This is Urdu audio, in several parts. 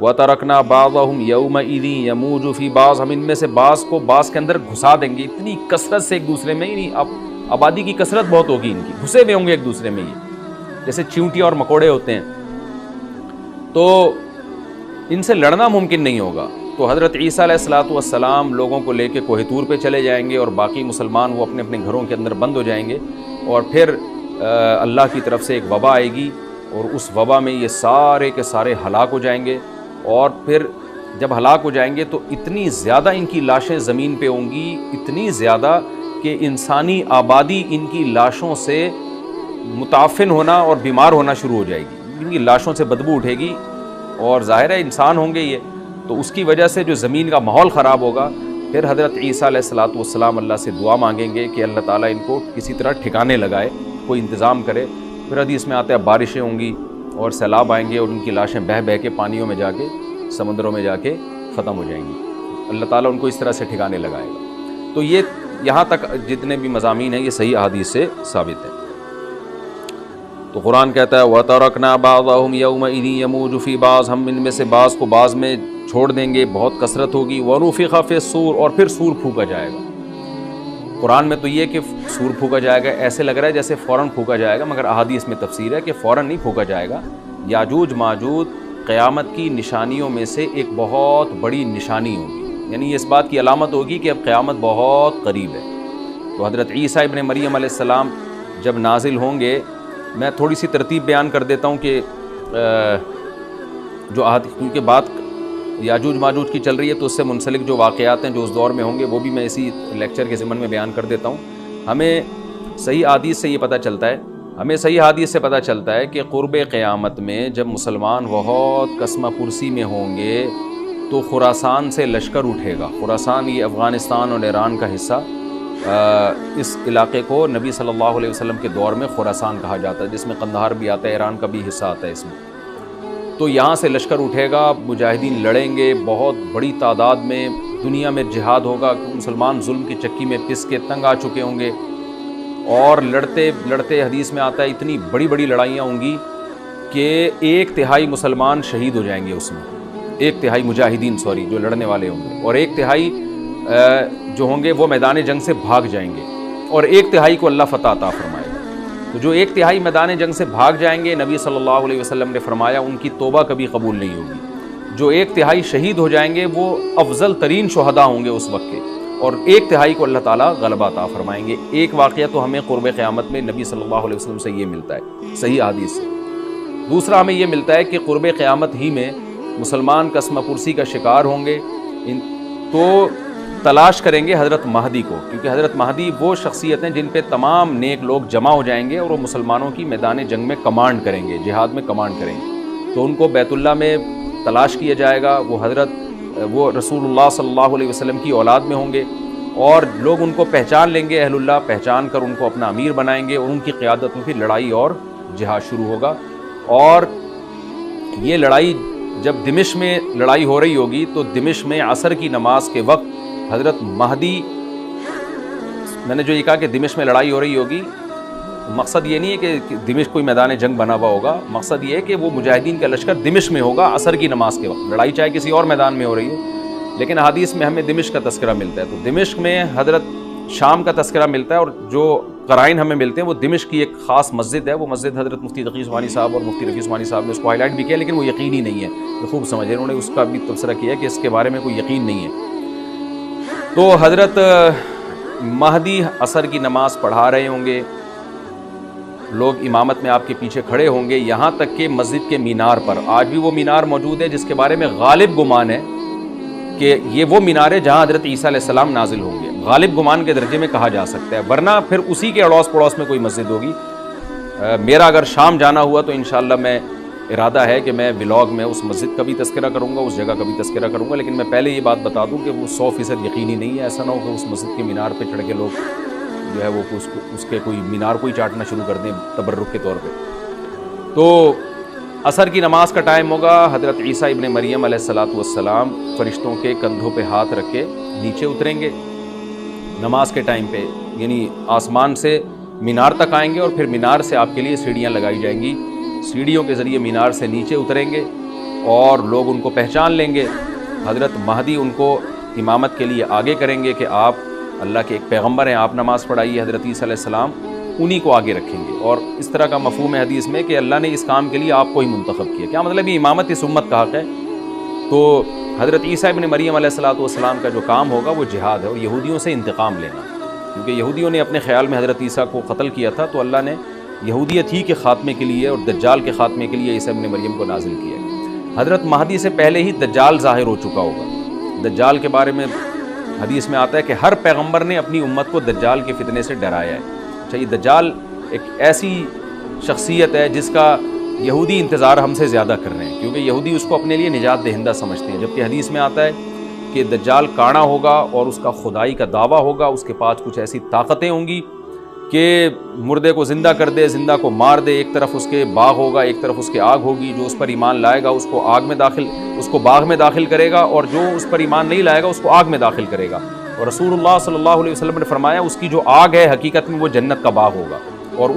وَتَرَكْنَا بَعْضَهُمْ يَوْمَئِذٍ يَمُوجُ فِي بَعْضٍ، ہم ان میں سے بعض کو بعض کے اندر گھسا دیں گے، اتنی کثرت سے ایک دوسرے میں، یعنی آبادی کی کثرت بہت ہوگی ان کی، گھسے ہوئے ہوں گے ایک دوسرے میں، یہ جیسے چیونٹیاں اور مکوڑے ہوتے ہیں، تو ان سے لڑنا ممکن نہیں ہوگا۔ تو حضرت عیسیٰ علیہ الصلوۃ والسلام لوگوں کو لے کے کوہ طور پہ چلے جائیں گے، اور باقی مسلمان وہ اپنے اپنے گھروں کے اندر بند ہو جائیں گے، اور پھر اللہ کی طرف سے ایک وبا آئے گی، اور اس وبا میں یہ سارے کے سارے ہلاک ہو جائیں گے، اور پھر جب ہلاک ہو جائیں گے تو اتنی زیادہ ان کی لاشیں زمین پہ ہوں گی، اتنی زیادہ کہ انسانی آبادی ان کی لاشوں سے متعفن ہونا اور بیمار ہونا شروع ہو جائے گی، ان کی لاشوں سے بدبو اٹھے گی، اور ظاہر ہے انسان ہوں گے یہ، تو اس کی وجہ سے جو زمین کا ماحول خراب ہوگا، پھر حضرت عیسیٰ علیہ الصلوۃ والسلام اللہ سے دعا مانگیں گے کہ اللہ تعالیٰ ان کو کسی طرح ٹھکانے لگائے، کوئی انتظام کرے۔ پھر حدیث میں آتا ہے بارشیں ہوں گی اور سیلاب آئیں گے، اور ان کی لاشیں بہہ بہہ کے پانیوں میں جا کے، سمندروں میں جا کے ختم ہو جائیں گی، اللہ تعالیٰ ان کو اس طرح سے ٹھکانے لگائے گا۔ تو یہ یہاں تک جتنے بھی مضامین ہیں یہ صحیح احادیث سے ثابت ہیں۔ تو قرآن کہتا ہے وَتَرَكْنَا بَعْضَهُمْ يَوْمَئِذٍ يَمُوجُ فِي بَعْضٍ، ہم ان میں سے بعض کو بعض میں چھوڑ دیں گے، بہت کثرت ہوگی۔ وَنُفِخَ فِي الصُّورِ، اور پھر سور پھونکا جائے گا۔ قرآن میں تو یہ کہ سور پھونکا جائے گا، ایسے لگ رہا ہے جیسے فوراً پھونکا جائے گا، مگر احادیث میں تفسیر ہے کہ فوراً نہیں پھونکا جائے گا۔ یاجوج ماجوج قیامت کی نشانیوں میں سے ایک بہت بڑی نشانی ہوگی، یعنی یہ اس بات کی علامت ہوگی کہ اب قیامت بہت قریب ہے۔ تو حضرت عیسیٰ ابن مریم علیہ السلام جب نازل ہوں گے، میں تھوڑی سی ترتیب بیان کر دیتا ہوں کہ جو کیونکہ بات یاجوج ماجوج کی چل رہی ہے تو اس سے منسلک جو واقعات ہیں جو اس دور میں ہوں گے وہ بھی میں اسی لیکچر کے ضمن میں بیان کر دیتا ہوں۔ ہمیں صحیح حدیث سے یہ پتہ چلتا ہے، پتہ چلتا ہے کہ قرب قیامت میں جب مسلمان بہت قسمہ پرسی میں ہوں گے تو خراسان سے لشکر اٹھے گا۔ خراسان یہ افغانستان اور ایران کا حصہ، اس علاقے کو نبی صلی اللہ علیہ وسلم کے دور میں خراسان کہا جاتا ہے، جس میں قندھار بھی آتا ہے، ایران کا بھی حصہ آتا ہے اس میں۔ تو یہاں سے لشکر اٹھے گا، مجاہدین لڑیں گے بہت بڑی تعداد میں، دنیا میں جہاد ہوگا، مسلمان ظلم کی چکی میں پس کے تنگ آ چکے ہوں گے، اور لڑتے لڑتے حدیث میں آتا ہے اتنی بڑی بڑی لڑائیاں ہوں گی کہ 1/3 مسلمان شہید ہو جائیں گے اس میں، 1/3 مجاہدین جو لڑنے والے ہوں گے، اور 1/3 جو ہوں گے وہ میدان جنگ سے بھاگ جائیں گے، اور 1/3 کو اللہ فتح عطا فرمائے گا۔ تو جو 1/3 میدان جنگ سے بھاگ جائیں گے، نبی صلی اللہ علیہ وسلم نے فرمایا ان کی توبہ کبھی قبول نہیں ہوگی۔ جو 1/3 شہید ہو جائیں گے وہ افضل ترین شہداء ہوں گے اس وقت کے، اور 1/3 کو اللہ تعالیٰ غلبہ عطا فرمائیں گے۔ ایک واقعہ تو ہمیں قرب قیامت میں نبی صلی اللہ علیہ وسلم سے یہ ملتا ہے صحیح حدیث سے۔ دوسرا ہمیں یہ ملتا ہے کہ قرب قیامت ہی میں مسلمان قسمہ پرسی کا شکار ہوں گے، تو تلاش کریں گے حضرت مہدی کو، کیونکہ حضرت مہدی وہ شخصیت ہیں جن پہ تمام نیک لوگ جمع ہو جائیں گے، اور وہ مسلمانوں کی میدان جنگ میں کمانڈ کریں گے، جہاد میں کمانڈ کریں گے۔ تو ان کو بیت اللہ میں تلاش کیا جائے گا، وہ رسول اللہ صلی اللہ علیہ وسلم کی اولاد میں ہوں گے، اور لوگ ان کو پہچان لیں گے، اہل اللہ پہچان کر ان کو اپنا امیر بنائیں گے، اور ان کی قیادت میں پھر لڑائی اور جہاد شروع ہوگا۔ اور یہ لڑائی جب دمشق میں لڑائی ہو رہی ہوگی تو دمشق میں عصر کی نماز کے وقت حضرت مہدی، میں نے جو یہ کہا کہ دمشق میں لڑائی ہو رہی ہوگی، مقصد یہ نہیں ہے کہ دمشق کوئی میدان جنگ بنا ہوا ہوگا، مقصد یہ ہے کہ وہ مجاہدین کا لشکر دمشق میں ہوگا عصر کی نماز کے وقت، لڑائی چاہے کسی اور میدان میں ہو رہی ہے، لیکن حدیث میں ہمیں دمشق کا تذکرہ ملتا ہے۔ تو دمشق میں حضرت شام کا تذکرہ ملتا ہے، اور جو قرائن ہمیں ملتے ہیں وہ دمشق کی ایک خاص مسجد ہے، وہ مسجد حضرت مفتی تقی عثمانی صاحب اور مفتی رفیع عثمانی صاحب نے اس کو ہائی لائٹ بھی کیا، لیکن وہ یقینی نہیں ہے، یہ خوب سمجھے، انہوں نے اس کا بھی تبصرہ کیا کہ اس کے بارے میں کوئی یقین نہیں ہے۔ تو حضرت مہدی عصر کی نماز پڑھا رہے ہوں گے، لوگ امامت میں آپ کے پیچھے کھڑے ہوں گے، یہاں تک کہ مسجد کے مینار پر، آج بھی وہ مینار موجود ہے جس کے بارے میں غالب گمان ہے کہ یہ وہ مینار ہے جہاں حضرت عیسیٰ علیہ السلام نازل ہوں گے، غالب گمان کے درجے میں کہا جا سکتا ہے، ورنہ پھر اسی کے اڑوس پڑوس میں کوئی مسجد ہوگی۔ میرا اگر شام جانا ہوا تو انشاءاللہ میں ارادہ ہے کہ میں ولاگ میں اس مسجد کا بھی تذکرہ کروں گا، اس جگہ کا بھی تذکرہ کروں گا، لیکن میں پہلے یہ بات بتا دوں کہ وہ 100% یقینی نہیں ہے، ایسا نہ ہو کہ اس مسجد کے مینار پہ چڑھ کے لوگ جو ہے وہ اس کے کوئی مینار کو ہی چاٹنا شروع کر دیں تبرک کے طور پہ۔ تو عصر کی نماز کا ٹائم ہوگا، حضرت عیسیٰ ابن مریم علیہ السلام فرشتوں کے کندھوں پہ ہاتھ رکھ کے نیچے اتریں گے نماز کے ٹائم پہ، یعنی آسمان سے مینار تک آئیں گے، اور پھر مینار سے آپ کے لیے سیڑھیاں لگائی جائیں گی، سیڑھیوں کے ذریعے مینار سے نیچے اتریں گے، اور لوگ ان کو پہچان لیں گے. حضرت مہدی ان کو امامت کے لیے آگے کریں گے کہ آپ اللہ کے ایک پیغمبر ہیں, آپ نماز پڑھائیے. حضرت عیسیٰ علیہ السلام انہی کو آگے رکھیں گے. اور اس طرح کا مفہوم ہے حدیث میں کہ اللہ نے اس کام کے لیے آپ کو ہی منتخب کیا. کیا مطلب یہ امامت اس امت کا حق ہے. تو حضرت عیسیٰ ابن مریم علیہ السلام کا جو کام ہوگا وہ جہاد ہے اور یہودیوں سے انتقام لینا, کیونکہ یہودیوں نے اپنے خیال میں حضرت عیسیٰ کو قتل کیا تھا, تو اللہ نے یہودیت ہی کے خاتمے کے لیے اور دجال کے خاتمے کے لیے عیسیٰ ابن مریم کو نازل کیا ہے. حضرت مہدی سے پہلے ہی دجال ظاہر ہو چکا ہوگا. دجال کے بارے میں حدیث میں آتا ہے کہ ہر پیغمبر نے اپنی امت کو دجال کے فتنے سے ڈرایا ہے. اچھا, یہ دجال ایک ایسی شخصیت ہے جس کا یہودی انتظار ہم سے زیادہ کر رہے ہیں, کیونکہ یہودی اس کو اپنے لیے نجات دہندہ سمجھتے ہیں, جبکہ حدیث میں آتا ہے کہ دجال کانا ہوگا اور اس کا خدائی کا دعویٰ ہوگا. اس کے پاس کچھ ایسی طاقتیں ہوں گی کہ مردے کو زندہ کر دے, زندہ کو مار دے. ایک طرف اس کے باغ ہوگا, ایک طرف اس کے آگ ہوگی. جو اس پر ایمان لائے گا اس کو باغ میں داخل کرے گا, اور جو اس پر ایمان نہیں لائے گا اس کو آگ میں داخل کرے گا. اور رسول اللہ صلی اللہ علیہ وسلم نے فرمایا اس کی جو آگ ہے حقیقت میں وہ جنت کا باغ ہوگا, اور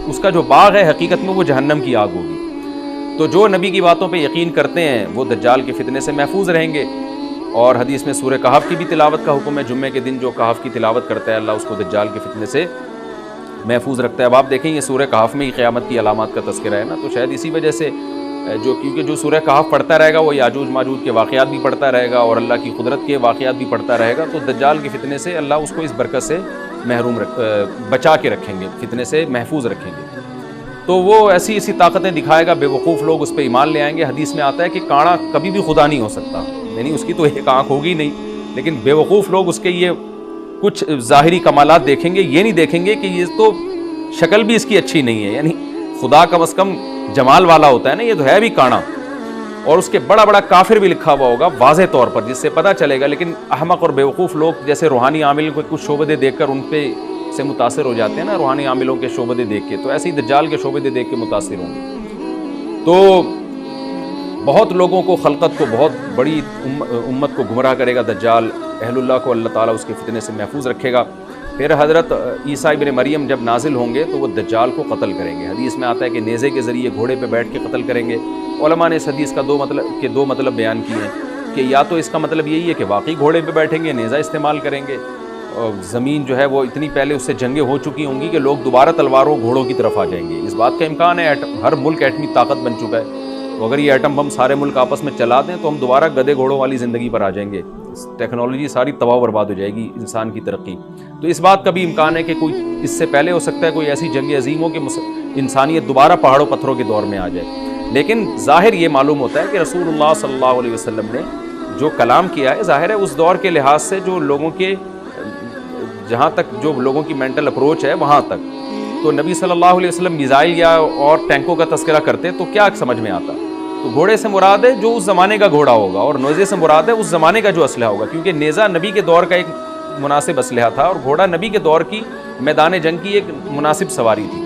اس کا جو باغ ہے حقیقت میں وہ جہنم کی آگ ہوگی. تو جو نبی کی باتوں پہ یقین کرتے ہیں وہ دجال کے فتنے سے محفوظ رہیں گے. اور حدیث میں سورہ کہف کی بھی تلاوت کا حکم ہے. جمعے کے دن جو کہف کی تلاوت کرتا ہے اللہ اس کو دجال کے فتنے سے محفوظ رکھتا ہے. اب آپ دیکھیں یہ سورہ کہف میں ہی قیامت کی علامات کا تذکرہ ہے نا, تو شاید اسی وجہ سے کیونکہ جو سورہ کہف پڑھتا رہے گا وہ یاجوج ماجوج کے واقعات بھی پڑھتا رہے گا اور اللہ کی قدرت کے واقعات بھی پڑھتا رہے گا, تو دجال کے فتنے سے اللہ اس کو اس برکت سے بچا کے رکھیں گے, فتنے سے محفوظ رکھیں گے. تو وہ ایسی طاقتیں دکھائے گا, بے وقوف لوگ اس پہ ایمان لے آئیں گے. حدیث میں آتا ہے کہ کانا کبھی بھی خدا نہیں ہو سکتا, یعنی اس کی تو ایک آنکھ ہوگی نہیں, لیکن بے وقوف لوگ اس کے یہ کچھ ظاہری کمالات دیکھیں گے, یہ نہیں دیکھیں گے کہ یہ تو شکل بھی اس کی اچھی نہیں ہے, یعنی خدا کم از کم جمال والا ہوتا ہے نا, یہ تو ہے بھی کانا. اور اس کے بڑا بڑا کافر بھی لکھا ہوا ہوگا واضح طور پر, جس سے پتہ چلے گا. لیکن احمق اور بیوقوف لوگ جیسے روحانی عامل کو کچھ شعبدے دیکھ کر ان پہ سے متاثر ہو جاتے ہیں نا, روحانی عاملوں کے شعبدے دیکھ کے, تو ایسے ہی دجال کے شعبدے دیکھ کے متاثر ہوں گے. تو بہت لوگوں کو, خلقت کو, بہت بڑی امت کو گمراہ کرے گا دجال. اہل اللہ کو اللہ تعالیٰ اس کے فتنے سے محفوظ رکھے گا. پھر حضرت عیسیٰ ابن مریم جب نازل ہوں گے تو وہ دجال کو قتل کریں گے. حدیث میں آتا ہے کہ نیزے کے ذریعے گھوڑے پہ بیٹھ کے قتل کریں گے. علماء نے اس حدیث کا دو مطلب بیان کیے ہیں کہ یا تو اس کا مطلب یہی ہے کہ واقعی گھوڑے پہ بیٹھیں گے, نیزہ استعمال کریں گے, اور زمین جو ہے وہ اتنی پہلے اس سے جنگیں ہو چکی ہوں گی کہ لوگ دوبارہ تلواروں گھوڑوں کی طرف آ جائیں گے. اس بات کا امکان ہے, ہر ملک ایٹمی طاقت بن چکا ہے, تو اگر یہ ایٹم بم سارے ملک آپس میں چلا دیں تو ہم دوبارہ گدے گھوڑوں والی زندگی پر آ جائیں گے. ٹیکنالوجی ساری تباہ و برباد ہو جائے گی, انسان کی ترقی. تو اس بات کا بھی امکان ہے کہ کوئی اس سے پہلے ہو سکتا ہے کوئی ایسی جنگ عظیم ہو کہ انسانیت دوبارہ پہاڑوں پتھروں کے دور میں آ جائے. لیکن ظاہر یہ معلوم ہوتا ہے کہ رسول اللہ صلی اللہ علیہ وسلم نے جو کلام کیا ہے, ظاہر ہے اس دور کے لحاظ سے جو لوگوں کے, جہاں تک جو لوگوں کی مینٹل اپروچ ہے وہاں تک, تو نبی صلی اللہ علیہ وسلم میزائل یا اور ٹینکوں کا تذکرہ کرتے تو کیا سمجھ میں آتا. تو گھوڑے سے مراد ہے جو اس زمانے کا گھوڑا ہوگا, اور نیزے سے مراد ہے اس زمانے کا جو اسلحہ ہوگا, کیونکہ نیزہ نبی کے دور کا ایک مناسب اسلحہ تھا اور گھوڑا نبی کے دور کی میدان جنگ کی ایک مناسب سواری تھی.